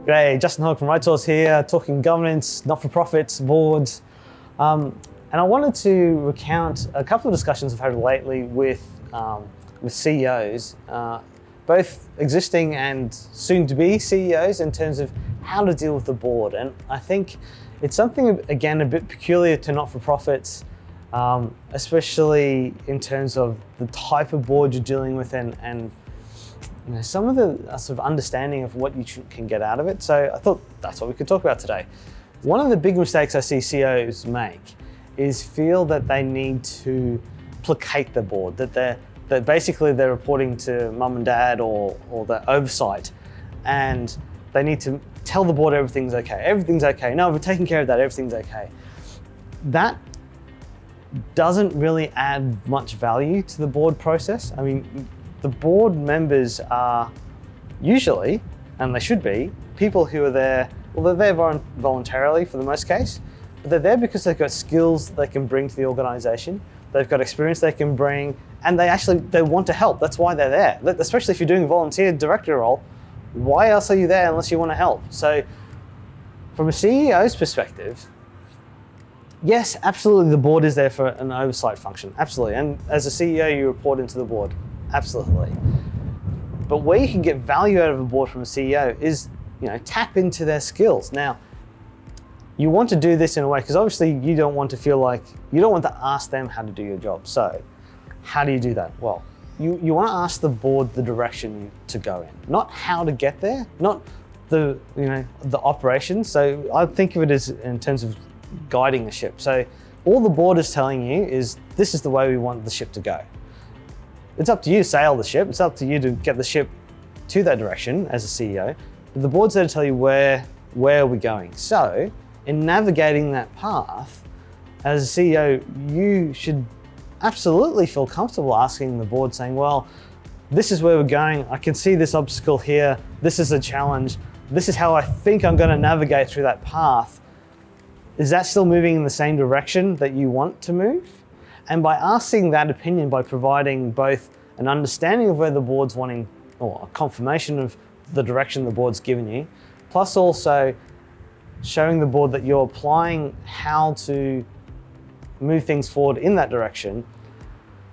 G'day, Justin Hogg from Right Source here, talking governance, not-for-profits, boards. And I wanted to recount a couple of discussions I've had lately with CEOs, both existing and soon-to-be CEOs, in terms of how to deal with the board. And I think it's something, again, a bit peculiar to not-for-profits, especially in terms of the type of board you're dealing with and some of the sort of understanding of what you can get out of it. So I thought that's what we could talk about today. One of the big mistakes I see CEOs make is feel that they need to placate the board, that basically they're reporting to mum and dad or the oversight, and they need to tell the board everything's okay. No, we're taking care of that, everything's okay. That doesn't really add much value to the board process. I mean, the board members are usually, and they should be, people who are there, well, they're there voluntarily for the most case, but they're there because they've got skills they can bring to the organization, they've got experience they can bring, and they want to help. That's why they're there. Especially if you're doing a volunteer director role, why else are you there unless you want to help? So from a CEO's perspective, yes, absolutely, the board is there for an oversight function, absolutely. And as a CEO, you report into the board, absolutely. But where you can get value out of a board from a CEO is, tap into their skills. Now, you want to do this in a way, because obviously you don't want to ask them how to do your job. So how do you do that? Well, you want to ask the board the direction to go in, not how to get there, not the operations. So I think of it as in terms of guiding the ship. So all the board is telling you is, this is the way we want the ship to go. It's up to you to sail the ship. It's up to you to get the ship to that direction as a CEO. But the board's there to tell you where are we going. So in navigating that path, as a CEO, you should absolutely feel comfortable asking the board, saying, well, this is where we're going. I can see this obstacle here. This is a challenge. This is how I think I'm going to navigate through that path. Is that still moving in the same direction that you want to move? And by asking that opinion, by providing both an understanding of where the board's wanting, or a confirmation of the direction the board's given you, plus also showing the board that you're applying how to move things forward in that direction,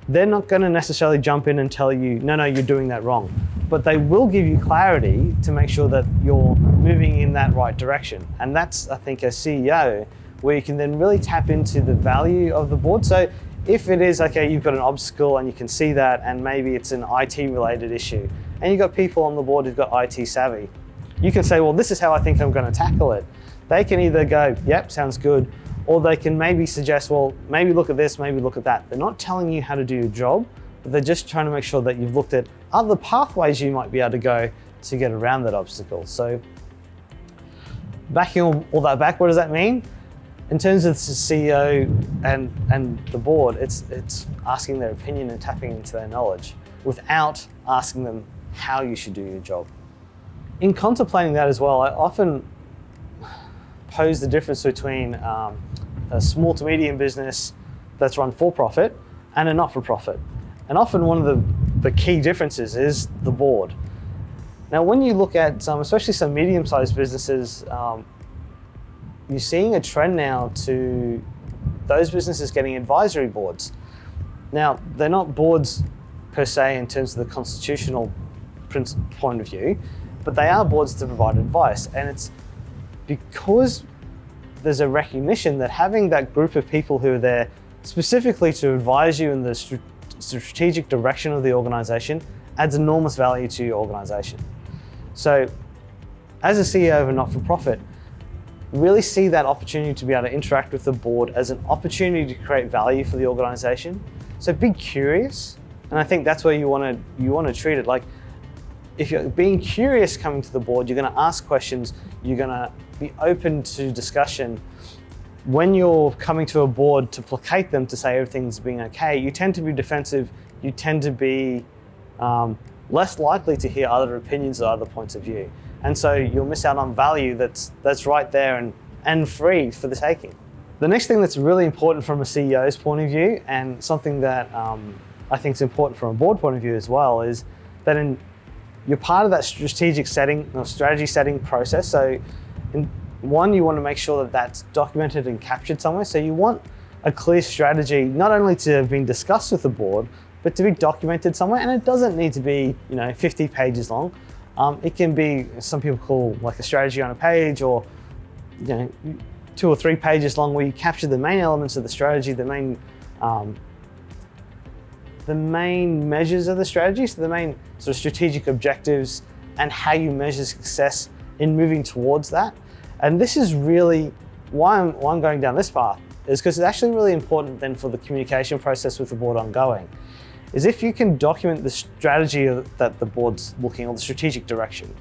they're not going to necessarily jump in and tell you, no, you're doing that wrong. But they will give you clarity to make sure that you're moving in that right direction. And that's, I think, a CEO where you can then really tap into the value of the board. So if it is, okay, you've got an obstacle and you can see that, and maybe it's an IT related issue, and you've got people on the board who've got IT savvy, you can say, well, this is how I think I'm going to tackle it. They can either go, yep, sounds good, or they can maybe suggest, well, maybe look at this, maybe look at that. They're not telling you how to do your job, but they're just trying to make sure that you've looked at other pathways you might be able to go to get around that obstacle. So backing all that back, what does that mean? In terms of the CEO and the board, it's asking their opinion and tapping into their knowledge without asking them how you should do your job. In contemplating that as well, I often pose the difference between a small to medium business that's run for profit and a not-for-profit. And often one of the key differences is the board. Now, when you look at especially some medium-sized businesses, you're seeing a trend now to those businesses getting advisory boards. Now, they're not boards per se in terms of the constitutional point of view, but they are boards to provide advice. And it's because there's a recognition that having that group of people who are there specifically to advise you in the strategic direction of the organization adds enormous value to your organization. So as a CEO of a not-for-profit, really see that opportunity to be able to interact with the board as an opportunity to create value for the organization. So be curious, and I think that's where you want to treat it. Like, if you're being curious coming to the board, you're going to ask questions, you're going to be open to discussion. When you're coming to a board to placate them to say everything's being okay, you tend to be defensive, you tend to be less likely to hear other opinions or other points of view. And so you'll miss out on value that's right there and free for the taking. The next thing that's really important from a CEO's point of view, and something that I think is important from a board point of view as well, is that in you're part of that strategic setting or strategy setting process. So one, you want to make sure that that's documented and captured somewhere. So you want a clear strategy, not only to have been discussed with the board, but to be documented somewhere. And it doesn't need to be, 50 pages long. It can be, some people call like a strategy on a page, or 2 or 3 pages long, where you capture the main elements of the strategy, the main measures of the strategy, so the main sort of strategic objectives and how you measure success in moving towards that. And this is really why I'm going down this path, is because it's actually really important then for the communication process with the board ongoing, is if you can document the strategy that the board's looking, or the strategic direction,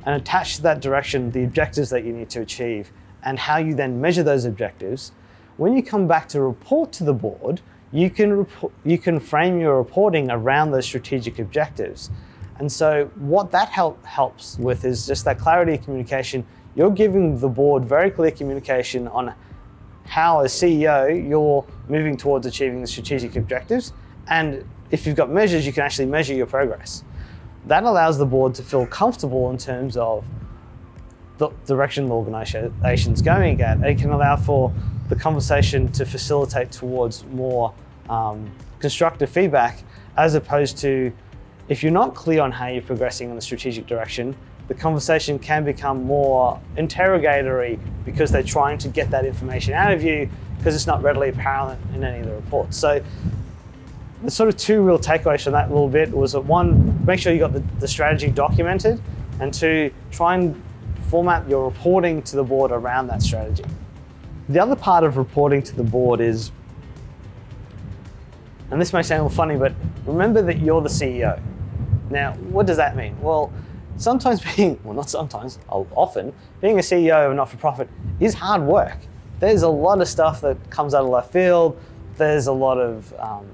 and attach to that direction the objectives that you need to achieve and how you then measure those objectives. When you come back to report to the board, you can frame your reporting around those strategic objectives. And so what that helps with is just that clarity of communication. You're giving the board very clear communication on how, as CEO, you're moving towards achieving the strategic objectives. And if you've got measures, you can actually measure your progress. That allows the board to feel comfortable in terms of the direction the organization's going at. It can allow for the conversation to facilitate towards more constructive feedback, as opposed to, if you're not clear on how you're progressing in the strategic direction, the conversation can become more interrogatory because they're trying to get that information out of you because it's not readily apparent in any of the reports. So the sort of 2 real takeaways from that little bit was that, 1, make sure you got the strategy documented, and 2, try and format your reporting to the board around that strategy. The other part of reporting to the board is, and this may sound a little funny, but remember that you're the CEO. Now, what does that mean? Well, often being a CEO of a not-for-profit is hard work. There's a lot of stuff that comes out of left field. There's a lot of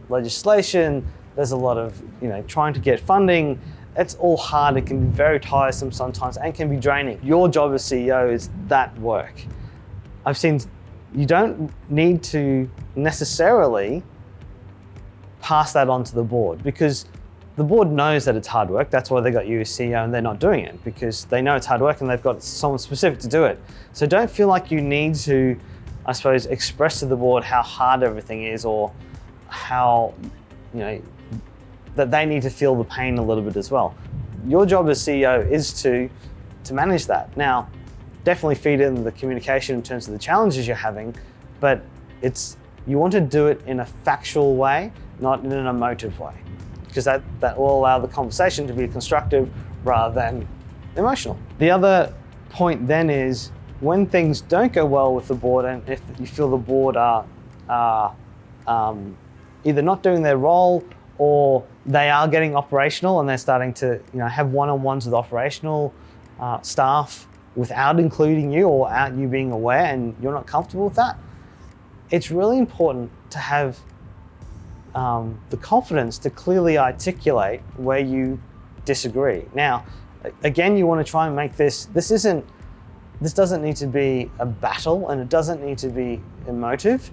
legislation. There's a lot of trying to get funding. It's all hard. It can be very tiresome sometimes and can be draining. Your job as CEO is that work. I've seen you don't need to necessarily pass that on to the board, because the board knows that it's hard work. That's why they got you as CEO, and they're not doing it because they know it's hard work and they've got someone specific to do it. So don't feel like you need to, I suppose, express to the board how hard everything is, or how, that they need to feel the pain a little bit as well. Your job as CEO is to manage that. Now, definitely feed in the communication in terms of the challenges you're having, but you want to do it in a factual way, not in an emotive way, because that will allow the conversation to be constructive rather than emotional. The other point then is, when things don't go well with the board, and if you feel the board are either not doing their role, or they are getting operational and they're starting to have one-on-ones with operational staff without including you, or without you being aware, and you're not comfortable with that, it's really important to have the confidence to clearly articulate where you disagree. Now, again, you want to try and make this doesn't need to be a battle, and it doesn't need to be emotive.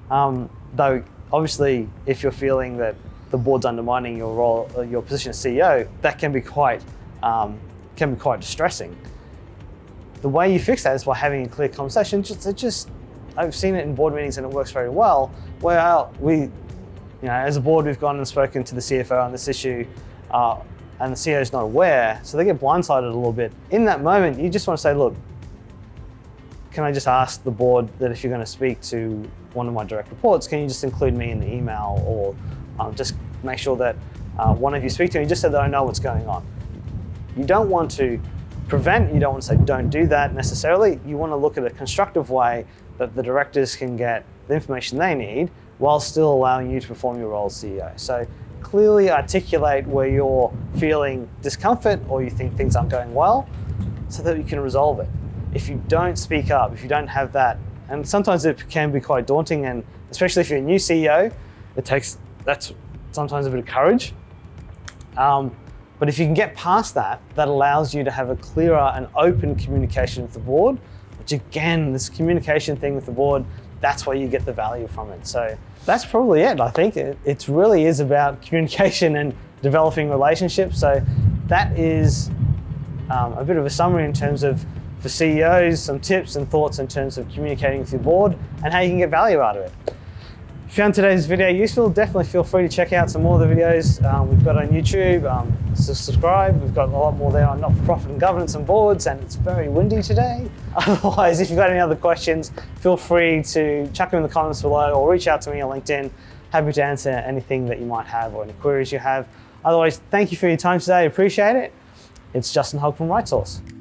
Though obviously, if you're feeling that the board's undermining your role, your position as CEO, that can be quite distressing. The way you fix that is by having a clear conversation. I've seen it in board meetings, and it works very well, where we, as a board, we've gone and spoken to the CFO on this issue, and the CEO is not aware, so they get blindsided a little bit. In that moment, you just want to say, look, can I just ask the board that if you're going to speak to one of my direct reports, can you just include me in the email, or just make sure that one of you speak to me, just so that I know what's going on. You don't want to prevent, you don't want to say don't do that necessarily. You want to look at a constructive way that the directors can get the information they need while still allowing you to perform your role as CEO. So clearly articulate where you're feeling discomfort or you think things aren't going well, so that you can resolve it. If you don't speak up, if you don't have that, and sometimes it can be quite daunting, and especially if you're a new CEO, that's sometimes a bit of courage. But if you can get past that, that allows you to have a clearer and open communication with the board, which again, this communication thing with the board, that's where you get the value from it. So that's probably it. I think it really is about communication and developing relationships. So that is a bit of a summary in terms of, for CEOs, some tips and thoughts in terms of communicating with your board and how you can get value out of it. If you found today's video useful, definitely feel free to check out some more of the videos we've got on YouTube. So subscribe, we've got a lot more there on not-for-profit and governance and boards, and it's very windy today. Otherwise, if you've got any other questions, feel free to chuck them in the comments below or reach out to me on LinkedIn. Happy to answer anything that you might have or any queries you have. Otherwise, thank you for your time today, appreciate it. It's Justin Hogg from RightSource.